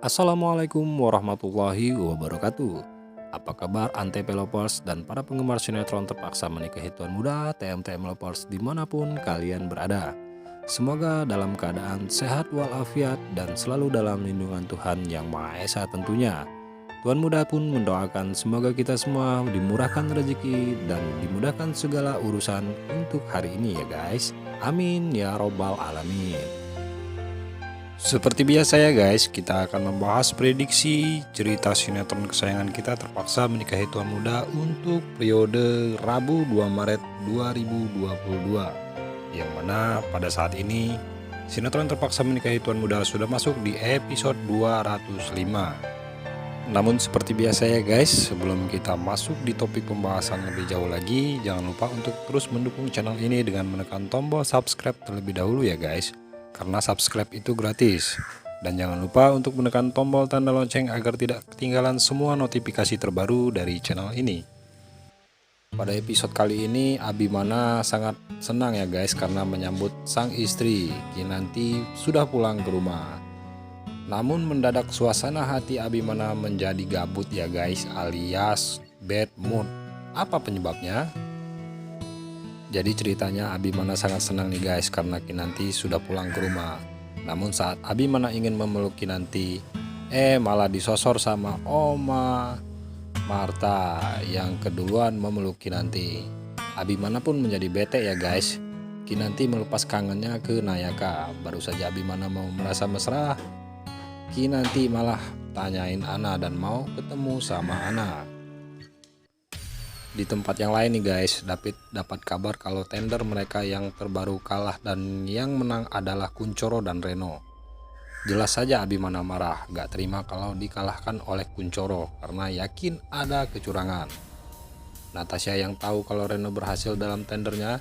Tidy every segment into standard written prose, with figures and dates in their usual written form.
Assalamualaikum warahmatullahi wabarakatuh. Apa kabar Antv Lovers dan para penggemar sinetron terpaksa menikahi tuan muda TMTM Lovers dimanapun kalian berada. Semoga dalam keadaan sehat walafiat dan selalu dalam lindungan Tuhan Yang Maha Esa tentunya. Tuan muda pun mendoakan semoga kita semua dimurahkan rezeki dan dimudahkan segala urusan untuk hari ini ya guys. Amin ya robbal alamin. Seperti biasa ya guys, kita akan membahas prediksi cerita sinetron kesayangan kita terpaksa menikahi tuan muda untuk periode Rabu 2 Maret 2022. Yang mana pada saat ini sinetron terpaksa menikahi tuan muda sudah masuk di episode 205. Namun seperti biasa ya guys, sebelum kita masuk di topik pembahasan lebih jauh lagi, jangan lupa untuk terus mendukung channel ini dengan menekan tombol subscribe terlebih dahulu ya guys. Karena subscribe itu gratis. Dan jangan lupa untuk menekan tombol tanda lonceng agar tidak ketinggalan semua notifikasi terbaru dari channel ini. Pada episode kali ini Abimana sangat senang ya guys karena menyambut sang istri Kinanti sudah pulang ke rumah. Namun mendadak suasana hati Abimana menjadi gabut ya guys, alias bad mood. Apa penyebabnya? Jadi ceritanya Abimana sangat senang nih guys karena Kinanti sudah pulang ke rumah. Namun saat Abimana ingin memeluk Kinanti, malah disosor sama Oma Marta yang keduluan memeluk Kinanti. Abimana pun menjadi bete ya guys. Kinanti melepas kangennya ke Nayaka. Baru saja Abimana mau merasa mesra, Kinanti malah tanyain Ana dan mau ketemu sama Ana. Di tempat yang lain nih guys, David dapat kabar kalau tender mereka yang terbaru kalah dan yang menang adalah Kuncoro dan Reno. Jelas saja Abimana marah, gak terima kalau dikalahkan oleh Kuncoro karena yakin ada kecurangan. Natasha yang tahu kalau Reno berhasil dalam tendernya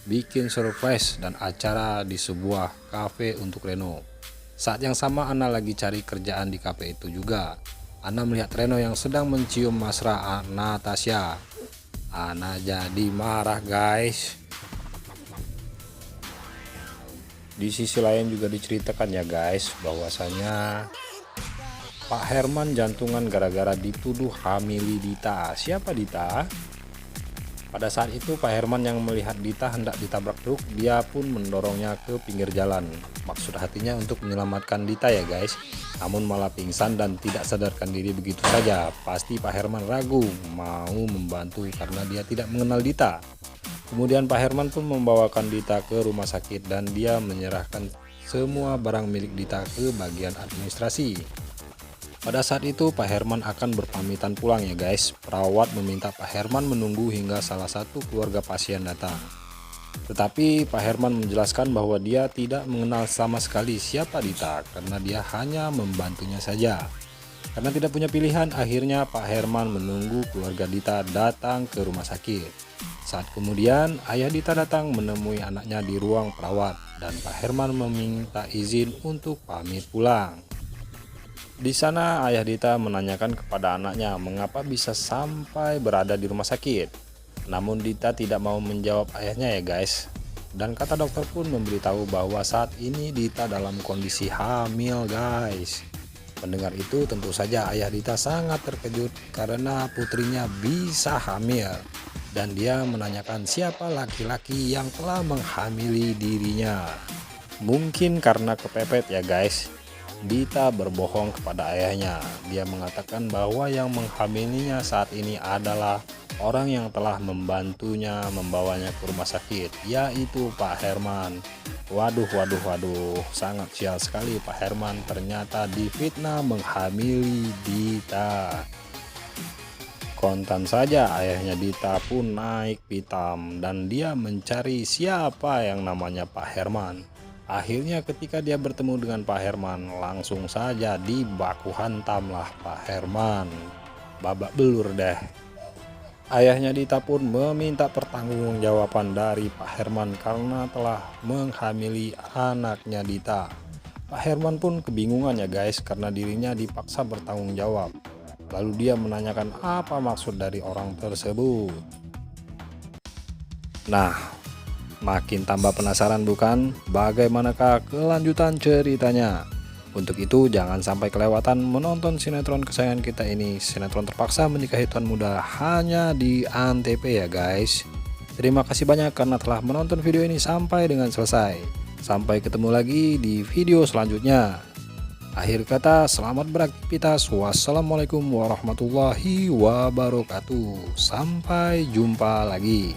bikin surprise dan acara di sebuah kafe untuk Reno. Saat yang sama Ana lagi cari kerjaan di kafe itu juga. Ana melihat Reno yang sedang mencium mesra Natasha. Ana jadi marah guys. Di sisi lain juga diceritakan ya guys bahwasanya Pak Herman jantungan gara-gara dituduh hamili Dita. Siapa Dita? Pada saat itu Pak Herman yang melihat Dita hendak ditabrak truk, dia pun mendorongnya ke pinggir jalan. Maksud hatinya untuk menyelamatkan Dita ya guys. Namun malah pingsan dan tidak sadarkan diri begitu saja. Pasti Pak Herman ragu mau membantu karena dia tidak mengenal Dita. Kemudian Pak Herman pun membawakan Dita ke rumah sakit dan dia menyerahkan semua barang milik Dita ke bagian administrasi. Pada saat itu Pak Herman akan berpamitan pulang ya guys. Perawat meminta Pak Herman menunggu hingga salah satu keluarga pasien datang. Tetapi Pak Herman menjelaskan bahwa dia tidak mengenal sama sekali siapa Dita karena dia hanya membantunya saja. Karena tidak punya pilihan, akhirnya Pak Herman menunggu keluarga Dita datang ke rumah sakit. Saat kemudian ayah Dita datang menemui anaknya di ruang perawat dan Pak Herman meminta izin untuk pamit pulang. Di sana ayah Dita menanyakan kepada anaknya mengapa bisa sampai berada di rumah sakit. Namun Dita tidak mau menjawab ayahnya ya guys. Dan kata dokter pun memberitahu bahwa saat ini Dita dalam kondisi hamil guys. Mendengar itu tentu saja ayah Dita sangat terkejut karena putrinya bisa hamil. Dan dia menanyakan siapa laki-laki yang telah menghamili dirinya. Mungkin karena kepepet ya guys. Dita berbohong kepada ayahnya. Dia mengatakan bahwa yang menghamilinya saat ini adalah orang yang telah membantunya membawanya ke rumah sakit, yaitu Pak Herman. Waduh, sangat sial sekali Pak Herman ternyata difitnah menghamili Dita. Kontan saja ayahnya Dita pun naik pitam dan dia mencari siapa yang namanya Pak Herman. Akhirnya ketika dia bertemu dengan Pak Herman, langsung saja dibaku hantamlah Pak Herman. Babak belur deh. Ayahnya Dita pun meminta pertanggungjawaban dari Pak Herman karena telah menghamili anaknya Dita. Pak Herman pun kebingungan ya guys karena dirinya dipaksa bertanggung jawab. Lalu dia menanyakan apa maksud dari orang tersebut. Nah, makin tambah penasaran bukan? Bagaimanakah kelanjutan ceritanya? Untuk itu jangan sampai kelewatan menonton sinetron kesayangan kita ini, sinetron terpaksa menikahi tuan muda, hanya di Antv ya guys. Terima kasih banyak karena telah menonton video ini sampai dengan selesai. Sampai ketemu lagi di video selanjutnya. Akhir kata, selamat beraktivitas. Wassalamualaikum warahmatullahi wabarakatuh. Sampai jumpa lagi.